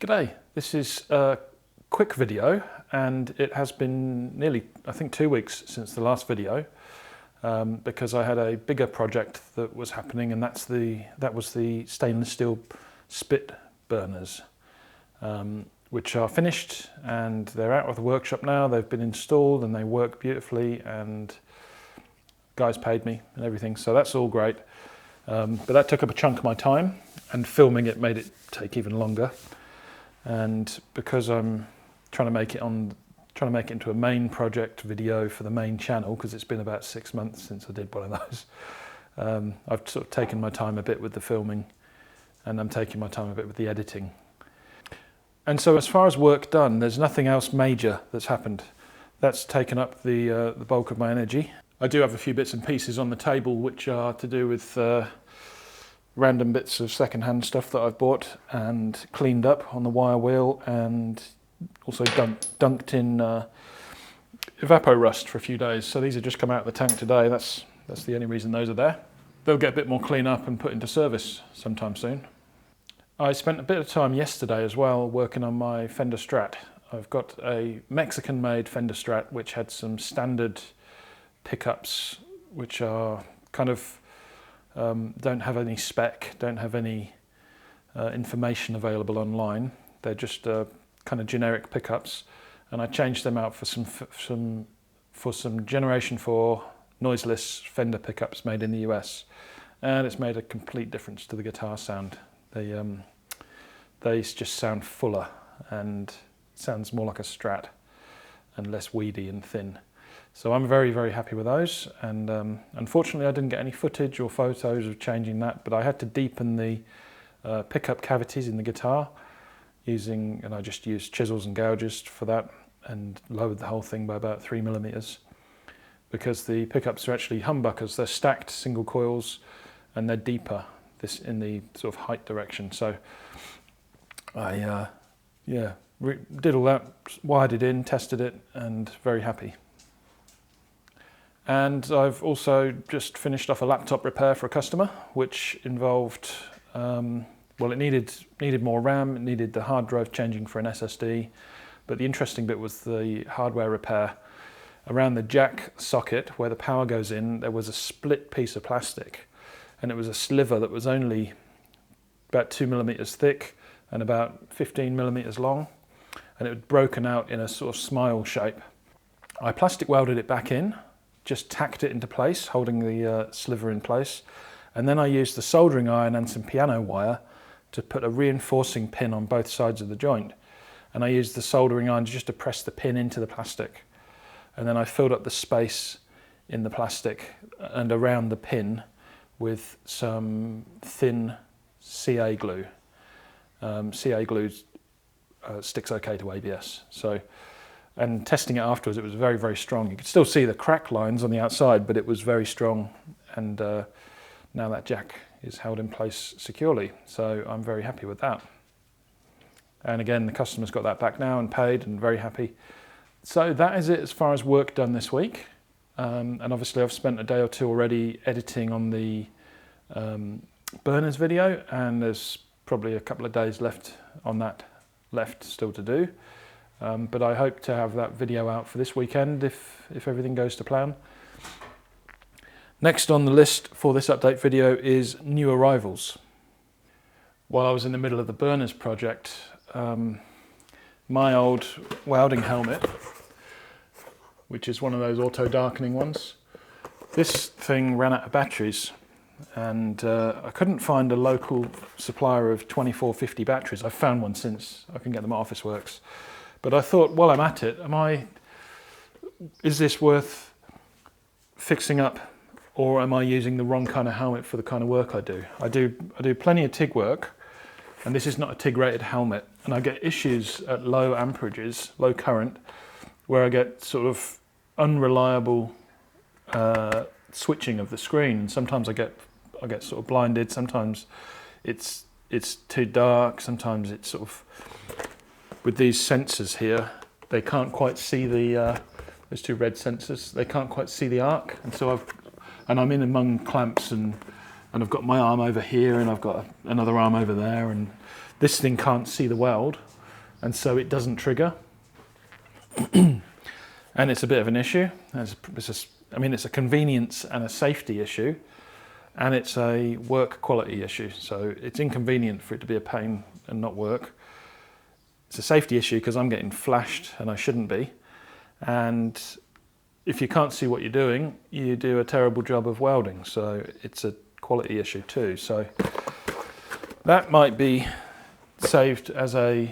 G'day, this is a quick video and it has been nearly, I think, 2 weeks since the last video because I had a bigger project that was happening, and that was the stainless steel spit burners, which are finished and they're out of the workshop now. They've been installed and they work beautifully, and guys paid me and everything, so that's all great. But that took up a chunk of my time, and filming it made it take even longer. And because I'm trying to make it into a main project video for the main channel, because it's been about 6 months since I did one of those, I've sort of taken my time a bit with the filming, and I'm taking my time a bit with the editing. And so as far as work done, there's nothing else major that's happened. That's taken up the bulk of my energy. I do have a few bits and pieces on the table which are to do with random bits of second-hand stuff that I've bought and cleaned up on the wire wheel, and also dunked in evapor rust for a few days. So these have just come out of the tank today. That's the only reason those are there. They'll get a bit more clean up and put into service sometime soon. I spent a bit of time yesterday as well working on my Fender Strat. I've got a Mexican-made Fender Strat which had some standard pickups which are kind of don't have any spec, don't have any information available online. They're just kind of generic pickups, and I changed them out for some Generation 4 noiseless Fender pickups made in the US, and it's made a complete difference to the guitar sound. They just sound fuller and sounds more like a Strat and less weedy and thin. So I'm very, very happy with those, and unfortunately I didn't get any footage or photos of changing that, but I had to deepen the pickup cavities in the guitar and I just used chisels and gouges for that, and lowered the whole thing by about 3mm, because the pickups are actually humbuckers. They're stacked single coils and they're deeper in the sort of height direction. So I did all that, wired it in, tested it, and very happy. And I've also just finished off a laptop repair for a customer, which involved, well, it needed more RAM, it needed the hard drive changing for an SSD, but the interesting bit was the hardware repair. Around the jack socket where the power goes in, there was a split piece of plastic, and it was a sliver that was only about 2mm thick and about 15mm long, and it had broken out in a sort of smile shape. I plastic welded it back in, just tacked it into place, holding the sliver in place, and then I used the soldering iron and some piano wire to put a reinforcing pin on both sides of the joint, and I used the soldering iron just to press the pin into the plastic, and then I filled up the space in the plastic and around the pin with some thin CA glue. CA glue sticks okay to ABS. And testing it afterwards, it was very, very strong. You could still see the crack lines on the outside, but it was very strong, and now that jack is held in place securely, so I'm very happy with that. And again, the customer's got that back now and paid, and very happy. So that is it as far as work done this week, and obviously I've spent a day or two already editing on the burners video, and there's probably a couple of days left on that still to do. But I hope to have that video out for this weekend if everything goes to plan. Next on the list for this update video is new arrivals. While I was in the middle of the burners project, my old welding helmet, which is one of those auto darkening ones, this thing ran out of batteries, and I couldn't find a local supplier of 2450 batteries. I've found one since. I can get them at Officeworks. But I thought, while I'm at it, is this worth fixing up, or am I using the wrong kind of helmet for the kind of work I do? I do plenty of TIG work, and this is not a TIG rated helmet, and I get issues at low amperages, low current, where I get sort of unreliable switching of the screen. And sometimes I get sort of blinded. Sometimes it's too dark. Sometimes it's sort of, with these sensors here, they can't quite see those two red sensors. They can't quite see the arc, and so I'm in among clamps, and I've got my arm over here, and I've got another arm over there, and this thing can't see the weld, and so it doesn't trigger. And it's a bit of an issue. It's a convenience and a safety issue, and it's a work quality issue. So it's inconvenient for it to be a pain and not work. It's a safety issue because I'm getting flashed and I shouldn't be. And if you can't see what you're doing, you do a terrible job of welding. So it's a quality issue too. So that might be saved as a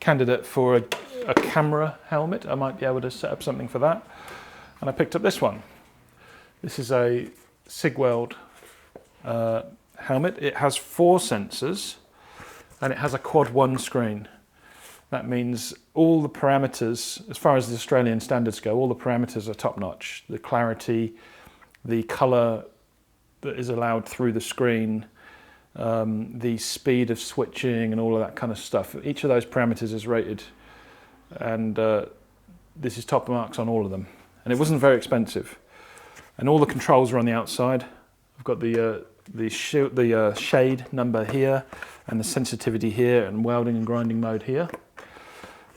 candidate for a camera helmet. I might be able to set up something for that. And I picked up this one. This is a SIG weld helmet. It has 4 sensors and it has a quad 1 screen. That means all the parameters, as far as the Australian standards go, all the parameters are top notch. The clarity, the colour that is allowed through the screen, the speed of switching and all of that kind of stuff. Each of those parameters is rated, and this is top marks on all of them. And it wasn't very expensive. And all the controls are on the outside. I've got the shade number here, and the sensitivity here, and welding and grinding mode here.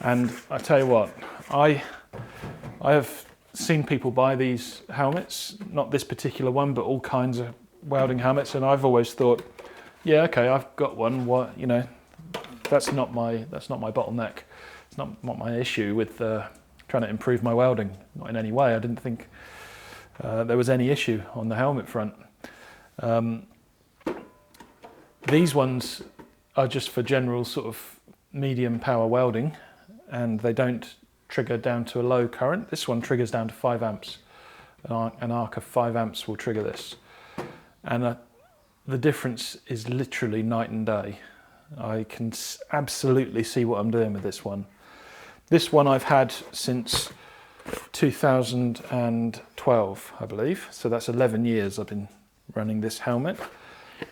And I tell you what, I have seen people buy these helmets, not this particular one, but all kinds of welding helmets, and I've always thought, yeah, okay, I've got one. What, you know, that's not my bottleneck. It's not my issue with trying to improve my welding. Not in any way. I didn't think there was any issue on the helmet front. These ones are just for general sort of medium power welding, and they don't trigger down to a low current. This one triggers down to 5 amps. An arc of 5 amps will trigger this. And the difference is literally night and day. I can absolutely see what I'm doing with this one. This one I've had since 2012, I believe. So that's 11 years I've been running this helmet,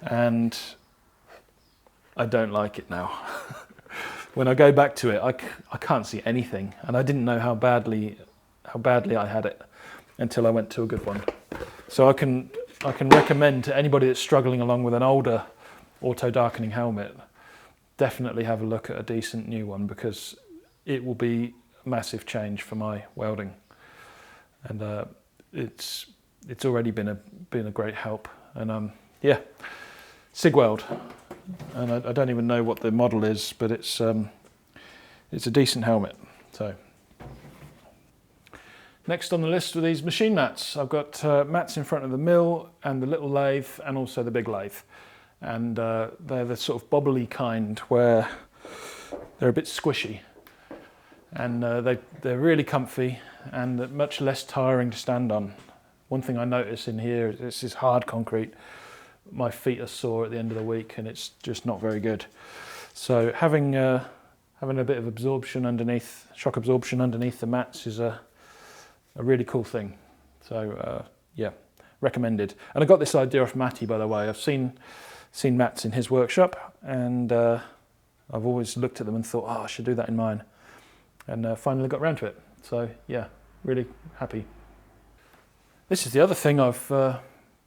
and I don't like it now. When I go back to it, I can't see anything, and I didn't know how badly I had it until I went to a good one. So I can recommend to anybody that's struggling along with an older auto darkening helmet, definitely have a look at a decent new one, because it will be a massive change for my welding, and it's already been a great help. And yeah, SIG weld, and I don't even know what the model is, but it's a decent helmet. So next on the list were these machine mats. I've got mats in front of the mill and the little lathe, and also the big lathe, and they're the sort of bobbly kind where they're a bit squishy, and they're really comfy and much less tiring to stand on. One thing I notice in here is this is hard concrete. My feet are sore at the end of the week, and it's just not very good. So having a bit of absorption underneath, shock absorption underneath the mats is a really cool thing. So yeah, recommended. And I got this idea off Matty, by the way. I've seen mats in his workshop, and I've always looked at them and thought, oh, I should do that in mine. And finally got around to it. So yeah, really happy. This is the other thing I've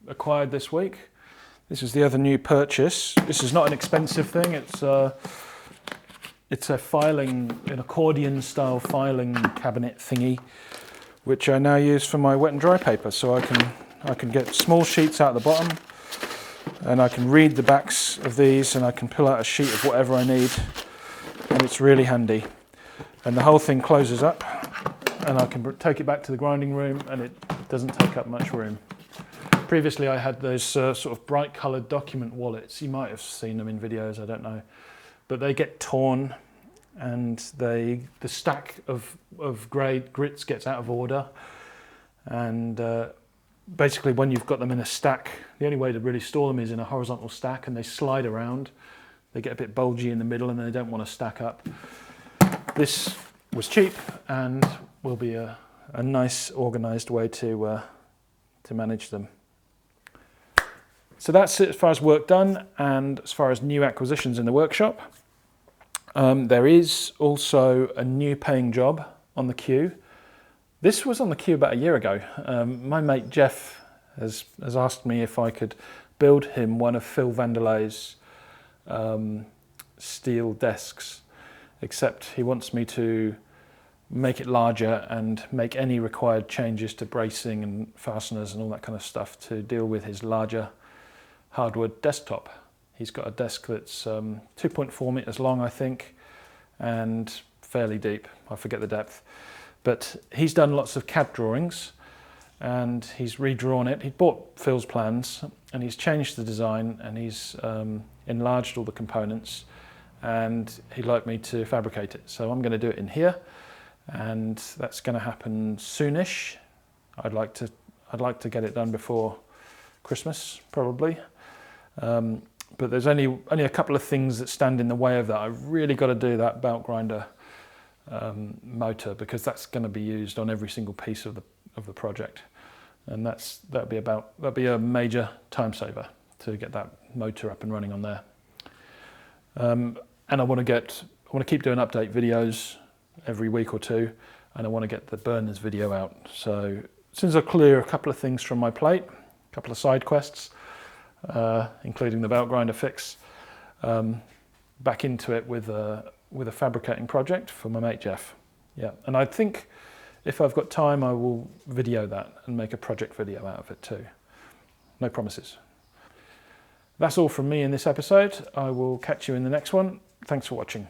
acquired this week. This is the other new purchase. This is not an expensive thing. It's a filing, an accordion style filing cabinet thingy, which I now use for my wet and dry paper. So I can get small sheets out the bottom, and I can read the backs of these, and I can pull out a sheet of whatever I need, and it's really handy. And the whole thing closes up, and I can take it back to the grinding room, and it doesn't take up much room. Previously I had those sort of bright coloured document wallets. You might have seen them in videos, I don't know. But they get torn, and the stack of grits gets out of order. And basically when you've got them in a stack, the only way to really store them is in a horizontal stack, and they slide around. They get a bit bulgy in the middle, and they don't want to stack up. This was cheap and will be a nice organised way to manage them. So that's it as far as work done, and as far as new acquisitions in the workshop. There is also a new paying job on the queue. This was on the queue about a year ago. My mate Jeff has asked me if I could build him one of Phil Vanderlei's steel desks, except he wants me to make it larger and make any required changes to bracing and fasteners and all that kind of stuff to deal with his larger hardwood desktop. He's got a desk that's 2.4 meters long, I think, and fairly deep. I forget the depth. But he's done lots of CAD drawings and he's redrawn it. He bought Phil's plans and he's changed the design and he's enlarged all the components, and he'd like me to fabricate it. So I'm going to do it in here, and that's going to happen soonish. I'd like to get it done before Christmas, probably. But there's only a couple of things that stand in the way of that. I've really got to do that belt grinder motor, because that's going to be used on every single piece of the project, and that'd be a major time saver to get that motor up and running on there. And I want to keep doing update videos every week or two, and I want to get the burners video out. So as soon as I clear a couple of things from my plate, a couple of side quests, including the belt grinder fix, back into it with a fabricating project for my mate Jeff. Yeah, and I think if I've got time, I will video that and make a project video out of it too. No promises. That's all from me in this episode. I will catch you in the next one. Thanks for watching.